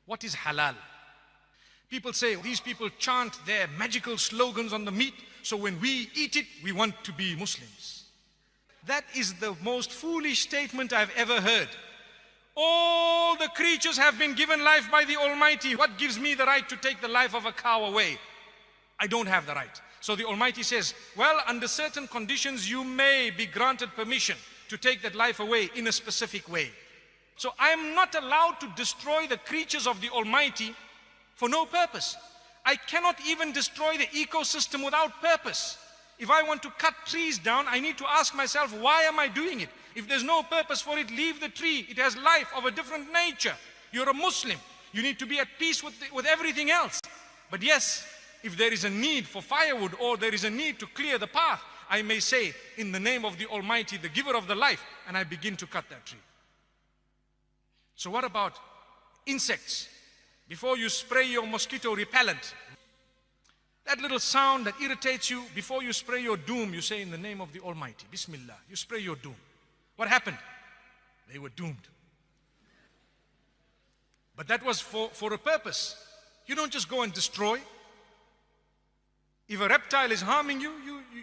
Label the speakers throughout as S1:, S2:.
S1: What is halal? People say these people chant their magical slogans on the meat, so when we eat it, we want to be Muslims. That is the most foolish statement I've ever heard. All the creatures have been given life by the Almighty. What gives me the right to take the life of a cow away? I don't have the right. So the Almighty says, well, under certain conditions, you may be granted permission to take that life away in a specific way. So I am not allowed to destroy the creatures of the Almighty for no purpose. I cannot even destroy the ecosystem without purpose. If I want to cut trees down, I need to ask myself, why am I doing it? If there's no purpose for it, leave the tree. It has life of a different nature. You're a Muslim. You need to be at peace with everything else. But yes, if there is a need for firewood or there is a need to clear the path, I may say, in the name of the Almighty, the giver of the life, and I begin to cut that tree. So what about insects? Before you spray your mosquito repellent, that little sound that irritates you, before you spray your doom, you say in the name of the Almighty, Bismillah, you spray your doom. What happened? They were doomed. But that was for a purpose. You don't just go and destroy. If a reptile is harming you,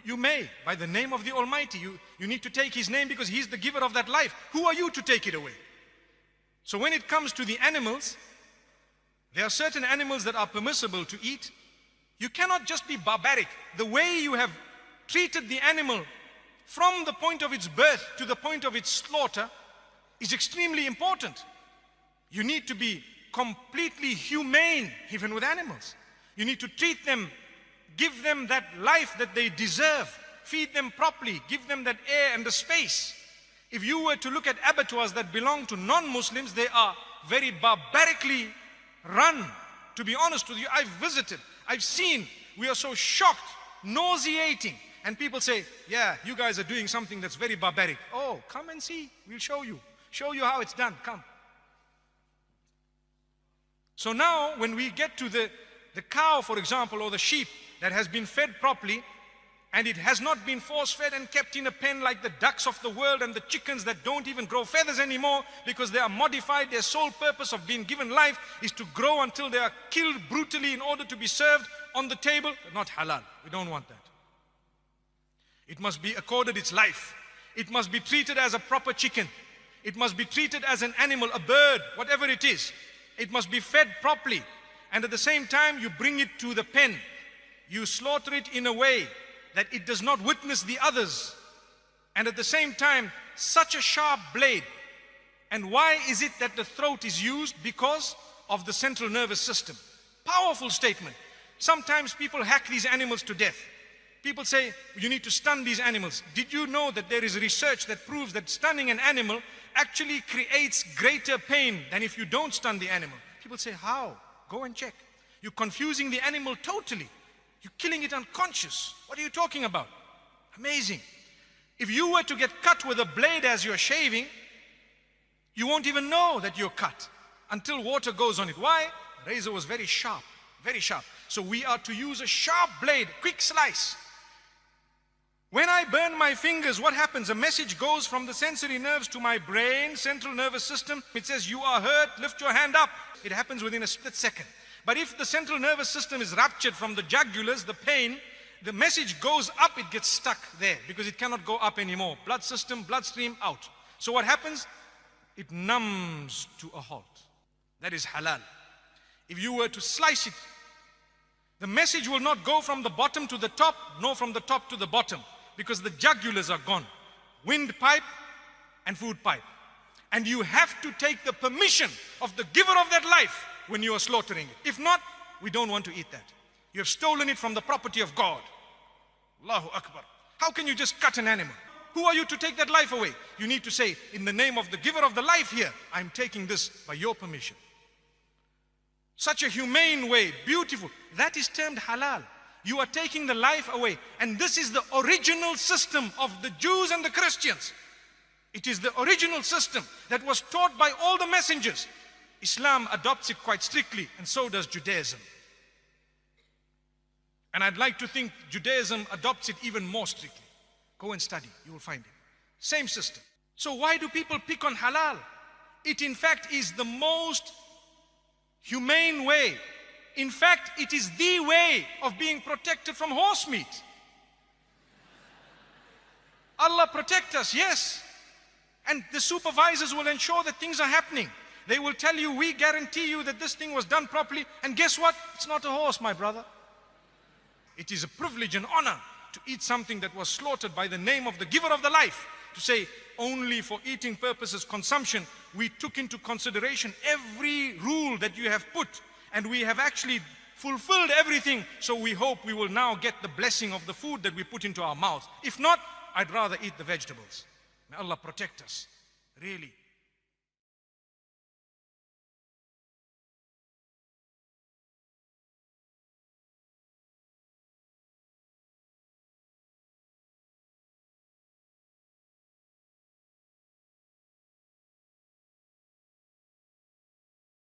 S1: you may, by the name of the Almighty. You need to take His name because He's the giver of that life. Who are you to take it away? So when it comes to the animals, there are certain animals that are permissible to eat. You cannot just be barbaric. The way you have treated the animal from the point of its birth to the point of its slaughter is extremely important. You need to be completely humane even with animals. You need to treat them, give them that life that they deserve, feed them properly, give them that air and the space. If you were to look at abattoirs that belong to non-Muslims, they are very barbarically run. To be honest with you, I've visited, I've seen, we are so shocked, nauseating. And people say, yeah, you guys are doing something that's very barbaric. Oh, come and see, we'll show you how it's done, come. So now when we get to the cow, for example, or the sheep that has been fed properly, and it has not been force-fed and kept in a pen like the ducks of the world and the chickens that don't even grow feathers anymore because they are modified. Their sole purpose of being given life is to grow until they are killed brutally in order to be served on the table. Not halal. We don't want that. It must be accorded its life. It must be treated as a proper chicken. It must be treated as an animal, a bird, whatever it is. It must be fed properly. And at the same time, you bring it to the pen. You slaughter it in a way that it does not witness the others. And at the same time, such a sharp blade. And why is it that the throat is used? Because of the central nervous system. Powerful statement. Sometimes people hack these animals to death. People say, you need to stun these animals. Did you know that there is research that proves that stunning an animal actually creates greater pain than if you don't stun the animal? People say, how? Go and check. You're confusing the animal totally. You're killing it unconscious. What are you talking about? Amazing. If you were to get cut with a blade as you're shaving, you won't even know that you're cut until water goes on it. Why? The razor was very sharp, very sharp. So we are to use a sharp blade, quick slice. When I burn my fingers, what happens? A message goes from the sensory nerves to my brain, central nervous system. It says, you are hurt, lift your hand up. It happens within a split second. But if the central nervous system is ruptured from the jugulars, the pain, the message goes up, it gets stuck there because it cannot go up anymore. Blood system, bloodstream, out. So what happens? It numbs to a halt. That is halal. If you were to slice it, the message will not go from the bottom to the top, nor from the top to the bottom, because the jugulars are gone. Windpipe and food pipe. And you have to take the permission of the giver of that life when you are slaughtering it. If not, we don't want to eat that. You have stolen it from the property of God. Allahu Akbar. How can you just cut an animal? Who are you to take that life away? You need to say, in the name of the giver of the life here, I'm taking this by your permission. Such a humane way, beautiful. That is termed halal. You are taking the life away. And this is the original system of the Jews and the Christians. It is the original system that was taught by all the messengers. Islam adopts it quite strictly, and so does Judaism. And I'd like to think Judaism adopts it even more strictly. Go and study, you will find it. Same system. So why do people pick on halal? It in fact is the most humane way. In fact, it is the way of being protected from horse meat. Allah protect us, yes. And the supervisors will ensure that things are happening. They will tell you, we guarantee you that this thing was done properly. And guess what? It's not a horse, my brother. It is a privilege and honor to eat something that was slaughtered by the name of the giver of the life. To say, only for eating purposes, consumption, we took into consideration every rule that you have put. And we have actually fulfilled everything. So we hope we will now get the blessing of the food that we put into our mouths. If not, I'd rather eat the vegetables. May Allah protect us, really.